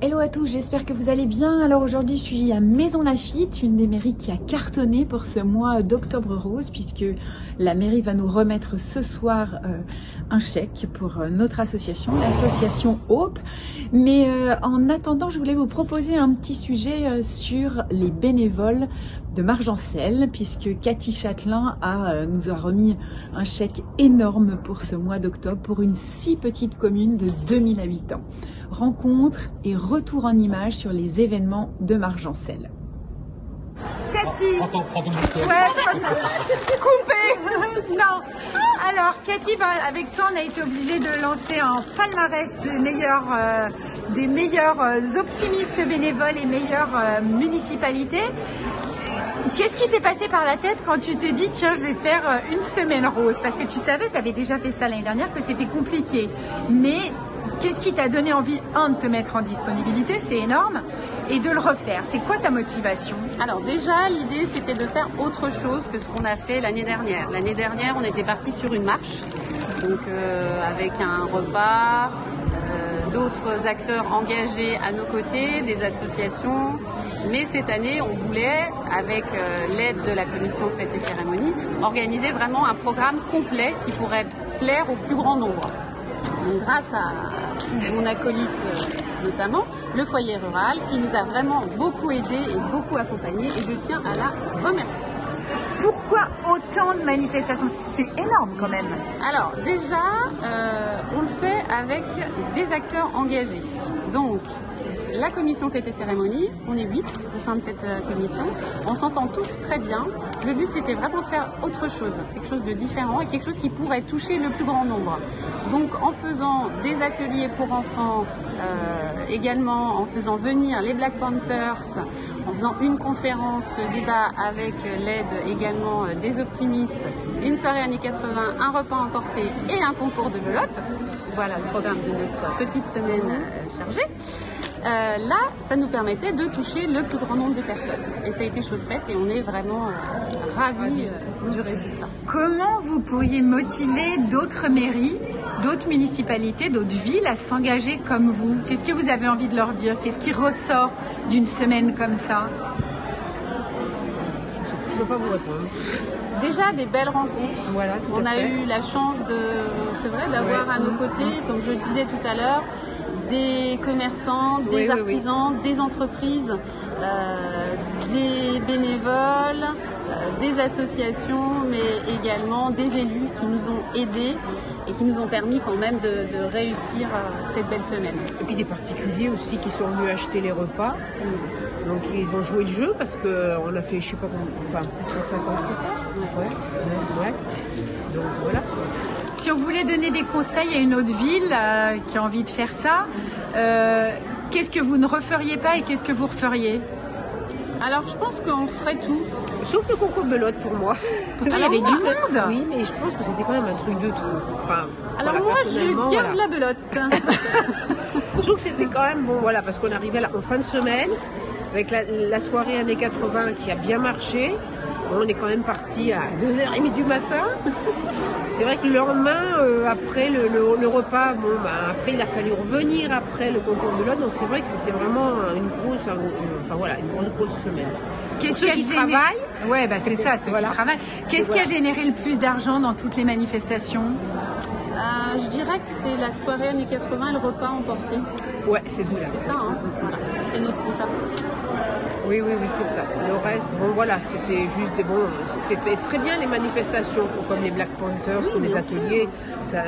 Hello à tous, j'espère que vous allez bien. Alors aujourd'hui je suis à Maison Lafitte, une des mairies qui a cartonné pour ce mois d'octobre rose, puisque la mairie va nous remettre ce soir un chèque pour notre association, l'association Hope. Mais en attendant, je voulais vous proposer un petit sujet sur les bénévoles de Margencel, puisque Cathy Châtelain nous a remis un chèque énorme pour ce mois d'octobre pour une si petite commune de 2000 habitants. Rencontre et retour en images sur les événements de Margencel. Cathy, coupé. Non. Alors Cathy, avec toi on a été obligé de lancer un palmarès des meilleurs optimistes bénévoles et meilleures municipalités. Qu'est-ce qui t'est passé par la tête quand tu t'es dit tiens je vais faire une semaine rose? Parce que tu savais, tu avais déjà fait ça l'année dernière, que c'était compliqué. Mais qu'est-ce qui t'a donné envie, de te mettre en disponibilité, c'est énorme, et de le refaire? C'est quoi ta motivation? Alors déjà, l'idée c'était de faire autre chose que ce qu'on a fait l'année dernière. L'année dernière, on était parti sur une marche, donc avec un repas, d'autres acteurs engagés à nos côtés, des associations. Mais cette année, on voulait, avec l'aide de la commission fêtes et cérémonies, organiser vraiment un programme complet qui pourrait plaire au plus grand nombre. Donc, grâce à mon acolyte notamment, le foyer rural, qui nous a vraiment beaucoup aidé et beaucoup accompagné, et je tiens à la remercier. Pourquoi autant de manifestations? Parce que c'était énorme quand même. Alors déjà, on le fait avec des acteurs engagés. Donc, la commission fêtes et cérémonies, on est 8 au sein de cette commission, on s'entend tous très bien. Le but c'était vraiment de faire autre chose, quelque chose de différent et quelque chose qui pourrait toucher le plus grand nombre. Donc en faisant des ateliers pour enfants, également en faisant venir les Black Panthers, en faisant une conférence débat avec l'aide également des optimistes, une soirée années 80, un repas emporté et un concours de belote. Voilà le programme de notre petite semaine chargée. Là, ça nous permettait de toucher le plus grand nombre de personnes. Et ça a été chose faite et on est vraiment ravis du résultat. Comment vous pourriez motiver d'autres mairies, d'autres municipalités, d'autres villes à s'engager comme vous? Qu'est-ce que vous avez envie de leur dire? Qu'est-ce qui ressort d'une semaine comme ça? Je ne peux pas vous répondre. Déjà des belles rencontres. Voilà, on a eu la chance d'avoir à nos côtés, comme je le disais tout à l'heure, des commerçants, des artisans, des entreprises, des bénévoles, des associations, mais également des élus qui nous ont aidés et qui nous ont permis quand même de réussir cette belle semaine. Et puis des particuliers aussi qui sont venus acheter les repas. Donc ils ont joué le jeu parce qu'on a fait, je sais pas combien, plus de 150 repas. Ouais. Donc voilà. Si on voulait donner des conseils à une autre ville qui a envie de faire ça, qu'est-ce que vous ne referiez pas et qu'est-ce que vous referiez? Alors je pense qu'on ferait tout. Sauf le concours de belote pour moi. Pourtant il y avait du monde. Oui, mais je pense que c'était quand même un truc de trop. Enfin, alors moi je garde la belote. Je trouve que c'était quand même bon, voilà, parce qu'on arrivait en fin de semaine, avec la soirée années 80 qui a bien marché. On est quand même parti à 2h30 du matin. C'est vrai que le lendemain, après le repas, après il a fallu revenir après le concours de l'autre. Donc c'est vrai que c'était vraiment une grosse semaine. Qu'est-ce qui travaille? Ouais, c'est ça, ceux qui travaillent. Qu'est-ce qui a généré le plus d'argent dans toutes les manifestations? Je dirais que c'est la soirée années 80 et le repas emporté. Ouais, c'est d'où là. C'est ça, hein. Voilà. C'est notre comptable. Oui, c'est ça. Le reste, c'était juste c'était très bien les manifestations, comme les Black Panthers, comme les ateliers, ça,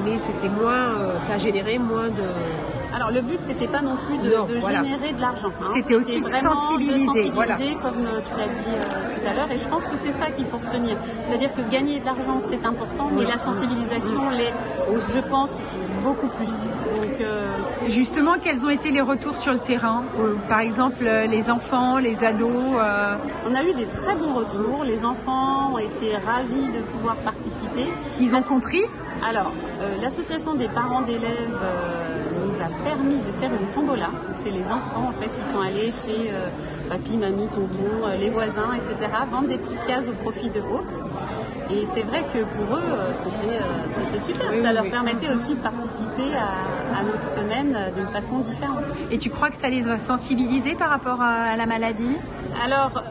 mais c'était ça a généré moins de... Alors le but, c'était pas non plus de générer de l'argent. Hein. C'était aussi de sensibiliser, comme tu l'as dit tout à l'heure, et je pense que c'est ça qu'il faut retenir. C'est-à-dire que gagner de l'argent, c'est important, mais la sensibilisation l'est, je pense, beaucoup plus. Donc, justement, quels ont été les retours sur le terrain? Par exemple, les enfants, les ados On a eu des très bons retours. Les enfants ont été ravis de pouvoir participer. Ils ont compris? Alors, l'association des parents d'élèves nous a permis de faire une tombola. C'est les enfants en fait qui sont allés chez papy, mamie, tonton, les voisins, etc. vendre des petites cases au profit de Hope. Et c'est vrai que pour eux, c'était super. Oui, ça leur oui. permettait aussi de participer à notre semaine d'une façon différente. Et tu crois que ça les a sensibilisés par rapport à la maladie? Alors,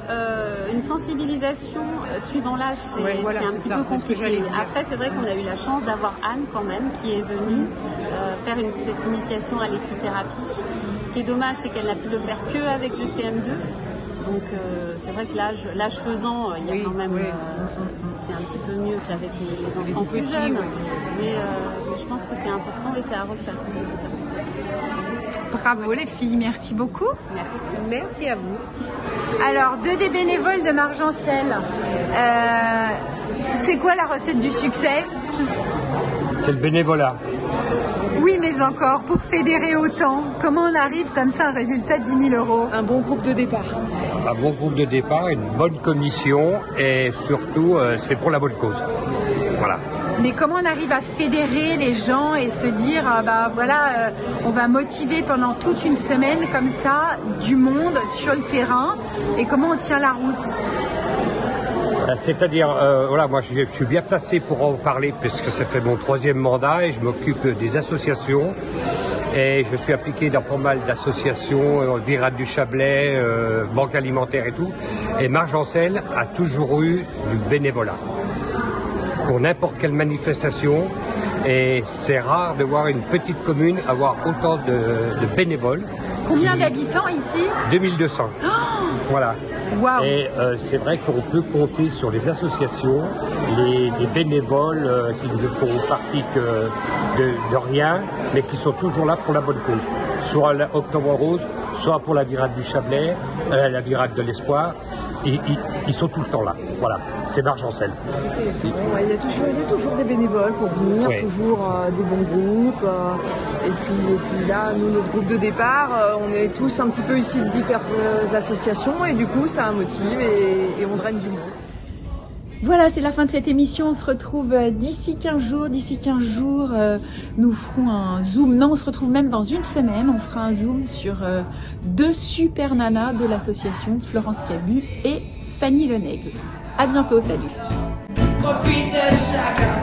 une sensibilisation suivant l'âge, c'est Ouais, voilà, c'est un c'est petit ça, peu c'est ce que j'allais compliqué. dire. Après, c'est vrai qu'on a eu la chance d'avoir Anne quand même, qui est venue faire cette initiation à l'équithérapie. Ce qui est dommage, c'est qu'elle n'a pu le faire que avec le CM2. Donc, c'est vrai que l'âge faisant, il y a Oui, quand même, oui. c'est un petit peu mieux qu'avec les enfants plus petits, jeunes. ouais. Mais je pense que c'est important et c'est à refaire. Bravo les filles, merci beaucoup. Merci. Merci à vous. Alors, deux des bénévoles de Margencel, c'est quoi la recette du succès? C'est le bénévolat. Oui, mais encore, pour fédérer autant, comment on arrive comme ça à un résultat de 10 000 €? Un bon groupe de départ. Un bon groupe de départ, une bonne commission et surtout, c'est pour la bonne cause. Voilà. Mais comment on arrive à fédérer les gens et se dire, ah bah voilà, on va motiver pendant toute une semaine comme ça du monde sur le terrain, et comment on tient la route? C'est-à-dire, voilà, moi je suis bien placé pour en parler puisque ça fait mon 3e mandat et je m'occupe des associations et je suis impliqué dans pas mal d'associations, Virade du Chablais, Banque Alimentaire et tout. Et Margencel a toujours eu du bénévolat pour n'importe quelle manifestation et c'est rare de voir une petite commune avoir autant de bénévoles. Combien d'habitants ici? 2200. Voilà. Waouh! Et c'est vrai qu'on peut compter sur les associations, les bénévoles qui ne font partie que de rien, mais qui sont toujours là pour la bonne cause. Soit l'Octobre Rose, soit pour la Virade du Chablais, la Virade de l'Espoir. Ils sont tout le temps là. Voilà, c'est Margencel. Il y a toujours des bénévoles pour venir, Ouais. toujours des bons groupes. Et puis là, nous, notre groupe de départ, on est tous un petit peu issus de diverses associations et du coup, ça motive et on draine du monde. Voilà, c'est la fin de cette émission. On se retrouve d'ici 15 jours. D'ici 15 jours, nous ferons un zoom. Non, on se retrouve même dans une semaine. On fera un zoom sur deux super nanas de l'association, Florence Cabu et Fanny Lenègre. À bientôt, salut. Profite de chacun.